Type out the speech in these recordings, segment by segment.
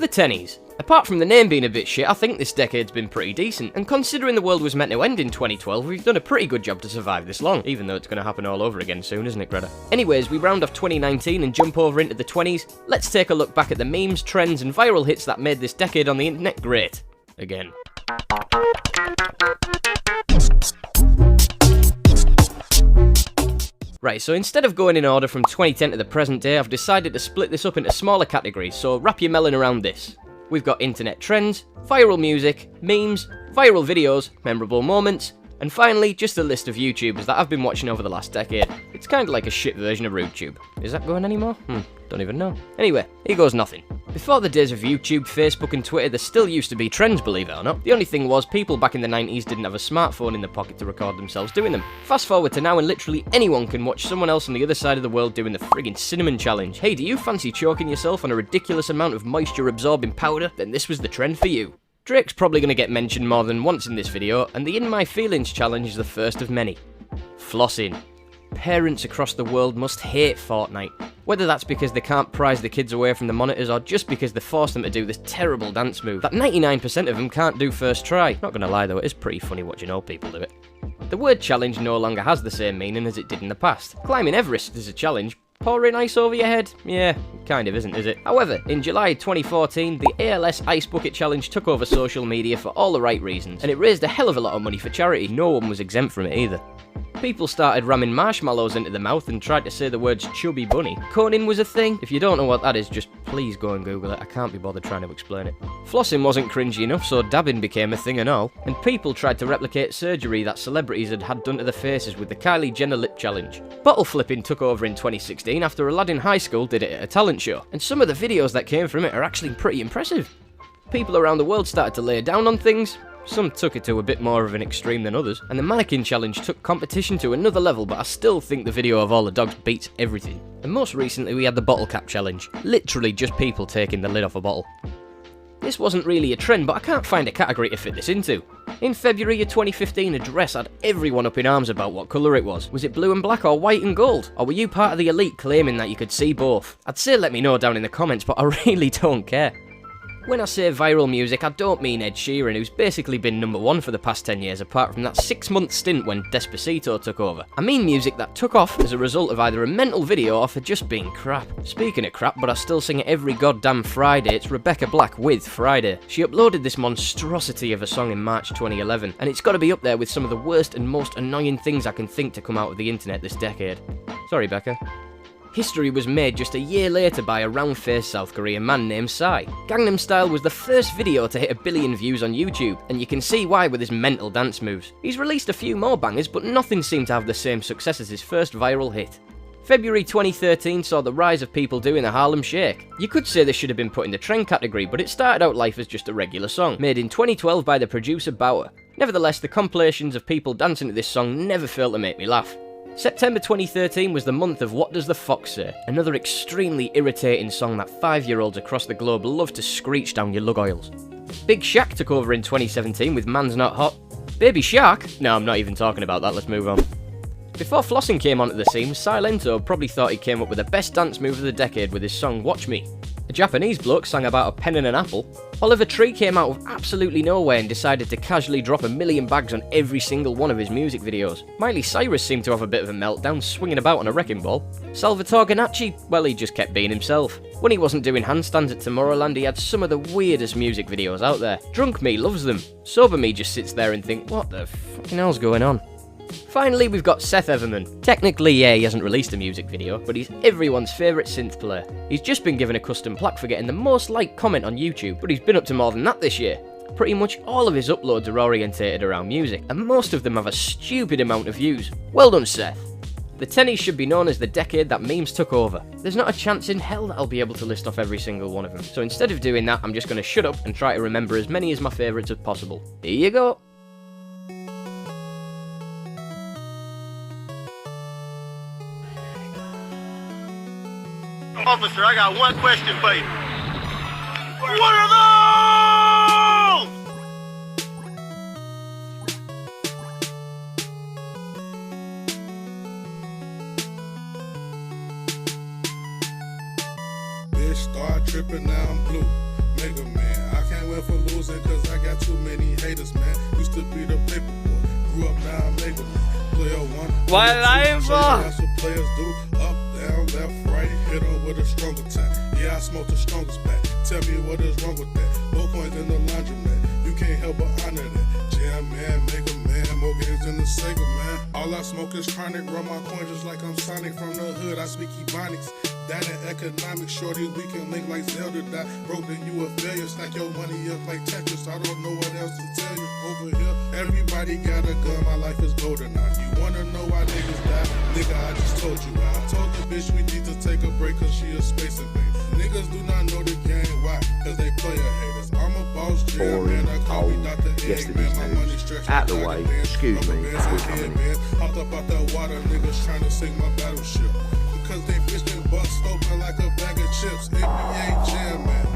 The tennies. Apart from the name being a bit shit, I think this decade's been pretty decent, and considering the world was meant to end in 2012, we've done a pretty good job to survive this long, even though it's going to happen all over again soon, isn't it, Greta? Anyways, we round off 2019 and jump over into the 20s. Let's take a look back at the memes, trends, and viral hits that made this decade on the internet great. Again. Right, so instead of going in order from 2010 to the present day, I've decided to split this up into smaller categories, so wrap your melon around this. We've got internet trends, viral music, memes, viral videos, memorable moments, and finally, just a list of YouTubers that I've been watching over the last decade. It's kinda like a shit version of RudeTube. Is that going anymore? Don't even know. Anyway, here goes nothing. Before the days of YouTube, Facebook and Twitter, there still used to be trends, believe it or not. The only thing was, people back in the 90s didn't have a smartphone in their pocket to record themselves doing them. Fast forward to now and literally anyone can watch someone else on the other side of the world doing the friggin' cinnamon challenge. Hey, do you fancy choking yourself on a ridiculous amount of moisture-absorbing powder? Then this was the trend for you. Drake's probably going to get mentioned more than once in this video, and the In My Feelings challenge is the first of many. Flossing. Parents across the world must hate Fortnite. Whether that's because they can't prise the kids away from the monitors or just because they force them to do this terrible dance move that 99% of them can't do first try. Not gonna lie though, it is pretty funny watching old people do it. The word challenge no longer has the same meaning as it did in the past. Climbing Everest is a challenge. Pouring ice over your head? Yeah, kind of isn't, is it? However, in July 2014, the ALS Ice Bucket Challenge took over social media for all the right reasons, and it raised a hell of a lot of money for charity. No one was exempt from it either. People started ramming marshmallows into the mouth and tried to say the words chubby bunny. Coning was a thing. If you don't know what that is, just please go and Google it. I can't be bothered trying to explain it. Flossing wasn't cringy enough, so dabbing became a thing and all. And people tried to replicate surgery that celebrities had done to their faces with the Kylie Jenner lip challenge. Bottle flipping took over in 2016 after a lad in high school did it at a talent show. And some of the videos that came from it are actually pretty impressive. People around the world started to lay down on things. Some took it to a bit more of an extreme than others, and the mannequin challenge took competition to another level, but I still think the video of all the dogs beats everything. And most recently we had the bottle cap challenge, literally just people taking the lid off a bottle. This wasn't really a trend, but I can't find a category to fit this into. In February of 2015, a dress had everyone up in arms about what colour it was. Was it blue and black or white and gold? Or were you part of the elite claiming that you could see both? I'd say let me know down in the comments, but I really don't care. When I say viral music, I don't mean Ed Sheeran, who's basically been #1 for the past 10 years, apart from that 6-month stint when Despacito took over. I mean music that took off as a result of either a mental video or for just being crap. Speaking of crap, but I still sing it every goddamn Friday, it's Rebecca Black with Friday. She uploaded this monstrosity of a song in March 2011, and it's got to be up there with some of the worst and most annoying things I can think to come out of the internet this decade. Sorry, Becca. History was made just a year later by a round-faced South Korean man named Psy. Gangnam Style was the first video to hit 1 billion views on YouTube, and you can see why with his mental dance moves. He's released a few more bangers, but nothing seemed to have the same success as his first viral hit. February 2013 saw the rise of people doing the Harlem Shake. You could say this should have been put in the trend category, but it started out life as just a regular song, made in 2012 by the producer Bauer. Nevertheless, the compilations of people dancing to this song never failed to make me laugh. September 2013 was the month of What Does the Fox Say? Another extremely irritating song that 5-year-olds across the globe love to screech down your lug oils. Big Shaq took over in 2017 with Man's Not Hot. Baby Shark? No, I'm not even talking about that, let's move on. Before flossing came onto the scene, Silento probably thought he came up with the best dance move of the decade with his song Watch Me. A Japanese bloke sang about a pen and an apple. Oliver Tree came out of absolutely nowhere and decided to casually drop 1 million bags on every single one of his music videos. Miley Cyrus seemed to have a bit of a meltdown, swinging about on a wrecking ball. Salvatore Ganacci, well, he just kept being himself. When he wasn't doing handstands at Tomorrowland, he had some of the weirdest music videos out there. Drunk me loves them. Sober me just sits there and think, what the fucking hell's going on? Finally, we've got Seth Everman. Technically, yeah, he hasn't released a music video, but he's everyone's favourite synth player. He's just been given a custom plaque for getting the most liked comment on YouTube, but he's been up to more than that this year. Pretty much all of his uploads are orientated around music, and most of them have a stupid amount of views. Well done, Seth. The tennies should be known as the decade that memes took over. There's not a chance in hell that I'll be able to list off every single one of them, so instead of doing that, I'm just going to shut up and try to remember as many as my favourites as possible. Here you go. Officer, I got one question for you. What are those? Bitch, start tripping, now I'm blue. Make too many haters, man. Used to be the paper boy, grew up now I'm mega man. Player one, Why lying for? that's what players do. Up, down, left, right, hit on with a stronger time. Yeah, I smoke the strongest back. Tell me what is wrong with that. Both coins in the laundromat. You can't help but honor that. Jam man, mega man, more games than the Sega man. All I smoke is chronic, run my coin just like I'm Sonic. From the hood, I speak Ebonics. That and economics, shorty, we can link like Zelda. That broke, then you a failure. Stack your money up like Tetris. I don't know what else to tell you. Over here, everybody got a gun. My life is golden now. You wanna know why niggas die? Nigga, I just told you. I told the bitch we need to take a break cause she a space invader. Niggas do not know the game. Why? Cause they player haters. I'm a boss, jam, man. I call me Dr. Egg, man. My money stretched out the way. Excuse me, we're coming in. Hopped up out that water, niggas trying to sink my battleship. Because they bitch been bust open like a bag of chips. NBA jam, man.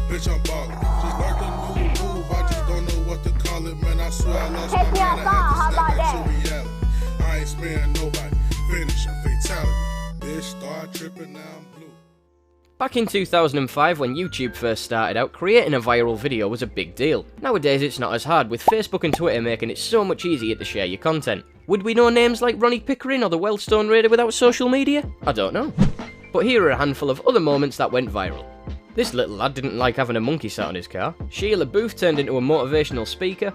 Bitch, I'm ballin'. Just learned a new move, I just don't know what to call it, man. I swear I lost my mind. I had to snap back to reality. I ain't sparing nobody. Finish a fatality. Bitch, start tripping, now I'm blue. Back in 2005, when YouTube first started out, creating a viral video was a big deal. Nowadays it's not as hard, with Facebook and Twitter making it so much easier to share your content. Would we know names like Ronnie Pickering or the Wellstone Raider without social media? I don't know. But here are a handful of other moments that went viral. This little lad didn't like having a monkey sat on his car. Sheila Booth turned into a motivational speaker.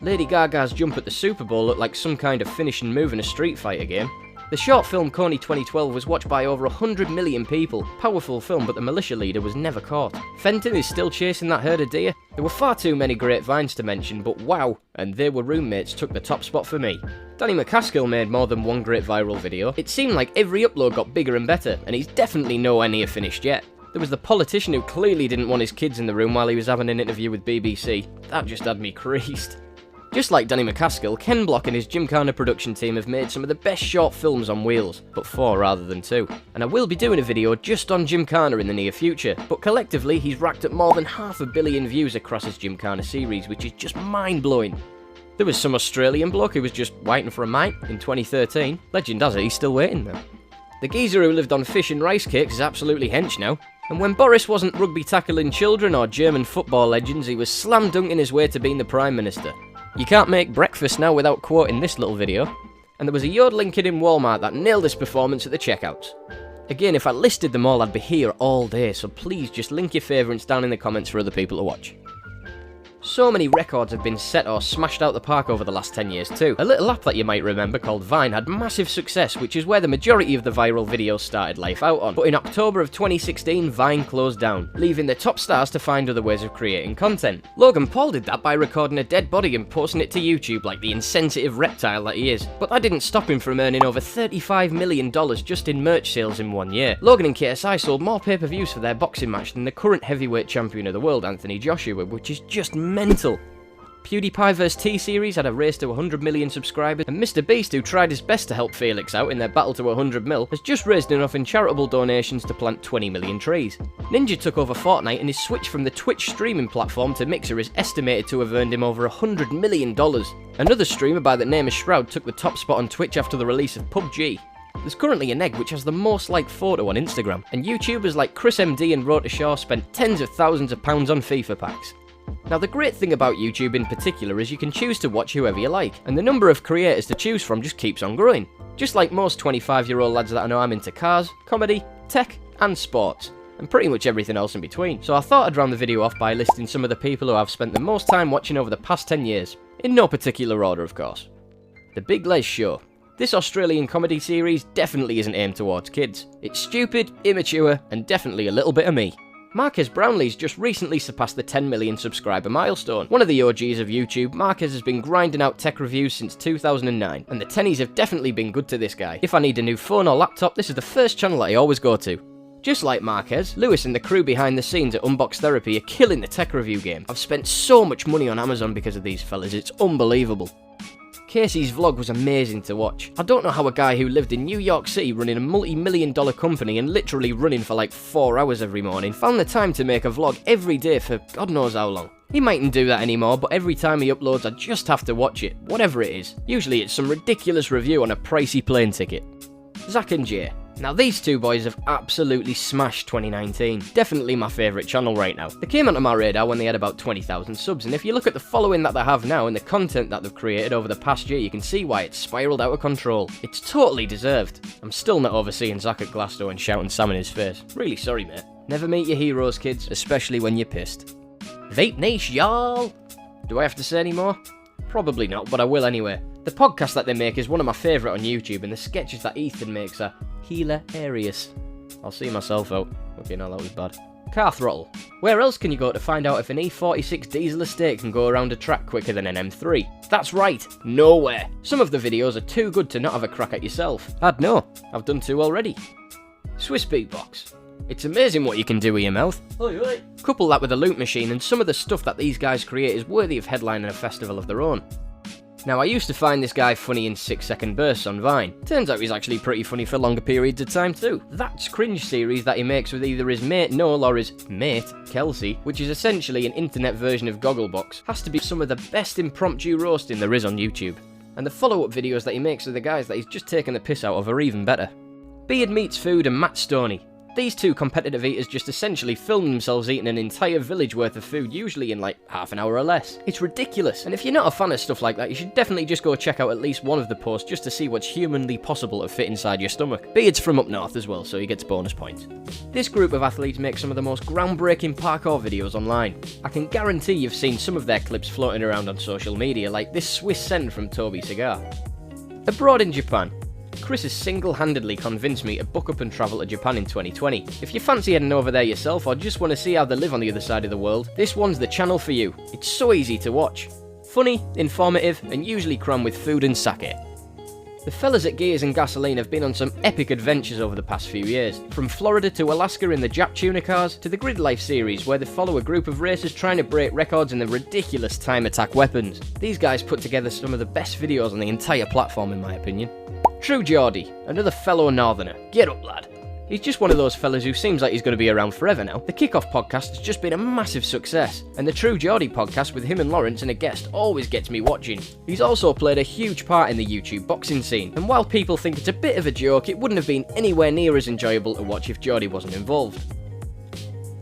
Lady Gaga's jump at the Super Bowl looked like some kind of finishing move in a Street Fighter game. The short film Coney 2012 was watched by over 100 million people. Powerful film, but the militia leader was never caught. Fenton is still chasing that herd of deer. There were far too many great vines to mention, but wow, and They Were Roommates took the top spot for me. Danny McCaskill made more than one great viral video. It seemed like every upload got bigger and better, and he's definitely nowhere near finished yet. There was the politician who clearly didn't want his kids in the room while he was having an interview with BBC. That just had me creased. Just like Danny McCaskill, Ken Block and his Gymkhana production team have made some of the best short films on wheels, but 4 rather than 2. And I will be doing a video just on Gymkhana in the near future, but collectively he's racked up more than 500 million views across his Gymkhana series, which is just mind-blowing. There was some Australian bloke who was just waiting for a mate in 2013. Legend has it, he's still waiting though. The geezer who lived on fish and rice cakes is absolutely hench now. And when Boris wasn't rugby tackling children or German football legends, he was slam dunking his way to being the Prime Minister. You can't make breakfast now without quoting this little video. And there was a yodeling kid in Walmart that nailed this performance at the checkouts. Again, if I listed them all, I'd be here all day, so please just link your favourites down in the comments for other people to watch. So many records have been set or smashed out the park over the last 10 years too. A little app that you might remember called Vine had massive success, which is where the majority of the viral videos started life out on. But in October of 2016, Vine closed down, leaving the top stars to find other ways of creating content. Logan Paul did that by recording a dead body and posting it to YouTube like the insensitive reptile that he is. But that didn't stop him from earning over $35 million just in merch sales in 1 year. Logan and KSI sold more pay-per-views for their boxing match than the current heavyweight champion of the world, Anthony Joshua, which is just mental. PewDiePie vs T-Series had a race to 100 million subscribers, and Mr. Beast, who tried his best to help Felix out in their battle to 100 mil, has just raised enough in charitable donations to plant 20 million trees. Ninja took over Fortnite, and his switch from the Twitch streaming platform to Mixer is estimated to have earned him over $100 million. Another streamer by the name of Shroud took the top spot on Twitch after the release of PUBG. There's currently an egg which has the most liked photo on Instagram, and YouTubers like Chris MD and Rota Shaw spent tens of thousands of pounds on FIFA packs. Now the great thing about YouTube in particular is you can choose to watch whoever you like, and the number of creators to choose from just keeps on growing. Just like most 25-year-old lads that I know, I'm into cars, comedy, tech, and sports, and pretty much everything else in between. So I thought I'd round the video off by listing some of the people who I've spent the most time watching over the past 10 years, in no particular order of course. The Big Les Show. This Australian comedy series definitely isn't aimed towards kids. It's stupid, immature, and definitely a little bit of me. Marquez Brownlee's just recently surpassed the 10 million subscriber milestone. One of the OGs of YouTube, Marquez has been grinding out tech reviews since 2009, and the tennies have definitely been good to this guy. If I need a new phone or laptop, this is the first channel that I always go to. Just like Marquez, Lewis and the crew behind the scenes at Unbox Therapy are killing the tech review game. I've spent so much money on Amazon because of these fellas, it's unbelievable. Casey's vlog was amazing to watch. I don't know how a guy who lived in New York City running a multi-million-dollar company and literally running for like 4 hours every morning found the time to make a vlog every day for God knows how long. He mightn't do that anymore, but every time he uploads I just have to watch it, whatever it is. Usually it's some ridiculous review on a pricey plane ticket. Zach and Jay. Now these two boys have absolutely smashed 2019. Definitely my favourite channel right now. They came onto my radar when they had about 20,000 subs, and if you look at the following that they have now and the content that they've created over the past year, you can see why it's spiralled out of control. It's totally deserved. I'm still not overseeing Zach at Glasgow and shouting Sam in his face. Really sorry, mate. Never meet your heroes, kids, especially when you're pissed. Vape niche, y'all! Do I have to say any more? Probably not, but I will anyway. The podcast that they make is one of my favourite on YouTube, and the sketches that Ethan makes are hilarious. I'll see myself out. Okay, no, that was bad. Car throttle. Where else can you go to find out if an E46 diesel estate can go around a track quicker than an M3? That's right, nowhere. Some of the videos are too good to not have a crack at yourself. I'd know. I've done 2 already. Swiss beatbox. It's amazing what you can do with your mouth. Oi, oi. Couple that with a loot machine, and some of the stuff that these guys create is worthy of headlining a festival of their own. Now, I used to find this guy funny in 6-second bursts on Vine. Turns out he's actually pretty funny for longer periods of time too. That's Cringe series that he makes with either his mate Noel or his mate, Kelsey, which is essentially an internet version of Gogglebox, has to be some of the best impromptu roasting there is on YouTube. And the follow-up videos that he makes with the guys that he's just taken the piss out of are even better. Beard Meets Food and Matt Stoney. These two competitive eaters just essentially film themselves eating an entire village worth of food, usually in like half an hour or less. It's ridiculous, and if you're not a fan of stuff like that, you should definitely just go check out at least one of the posts just to see what's humanly possible to fit inside your stomach. Beard's from up north as well, so he gets bonus points. This group of athletes make some of the most groundbreaking parkour videos online. I can guarantee you've seen some of their clips floating around on social media, like this Swiss send from Toby Cigar. Abroad in Japan. Chris has single-handedly convinced me to book up and travel to Japan in 2020. If you fancy heading over there yourself or just want to see how they live on the other side of the world, this one's the channel for you. It's so easy to watch. Funny, informative, and usually crammed with food and sake. The fellas at Gears and Gasoline have been on some epic adventures over the past few years. From Florida to Alaska in the Jap tuner cars, to the Grid Life series where they follow a group of racers trying to break records in the ridiculous time attack weapons. These guys put together some of the best videos on the entire platform in my opinion. True Geordie, another fellow northerner. Get up, lad. He's just one of those fellas who seems like he's going to be around forever now. The Kickoff podcast has just been a massive success, and the True Geordie podcast with him and Lawrence and a guest always gets me watching. He's also played a huge part in the YouTube boxing scene, and while people think it's a bit of a joke, it wouldn't have been anywhere near as enjoyable to watch if Geordie wasn't involved.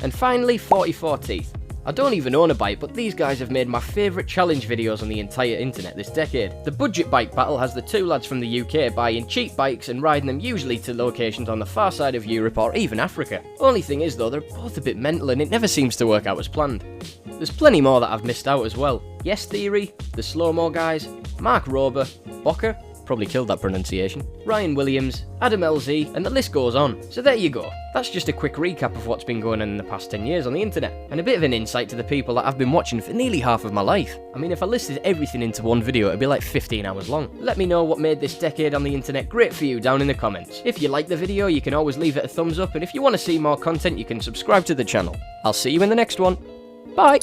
And finally, 44 Teeth. I don't even own a bike, but these guys have made my favourite challenge videos on the entire internet this decade. The budget bike battle has the two lads from the UK buying cheap bikes and riding them usually to locations on the far side of Europe or even Africa. Only thing is though, they're both a bit mental and it never seems to work out as planned. There's plenty more that I've missed out as well. Yes Theory, the Slow-Mo guys, Mark Rober, Bocker, probably killed that pronunciation, Ryan Williams, Adam LZ, and the list goes on. So there you go. That's just a quick recap of what's been going on in the past 10 years on the internet, and a bit of an insight to the people that I've been watching for nearly half of my life. I mean, if I listed everything into one video, it'd be like 15 hours long. Let me know what made this decade on the internet great for you down in the comments. If you like the video, you can always leave it a thumbs up, and if you want to see more content, you can subscribe to the channel. I'll see you in the next one. Bye!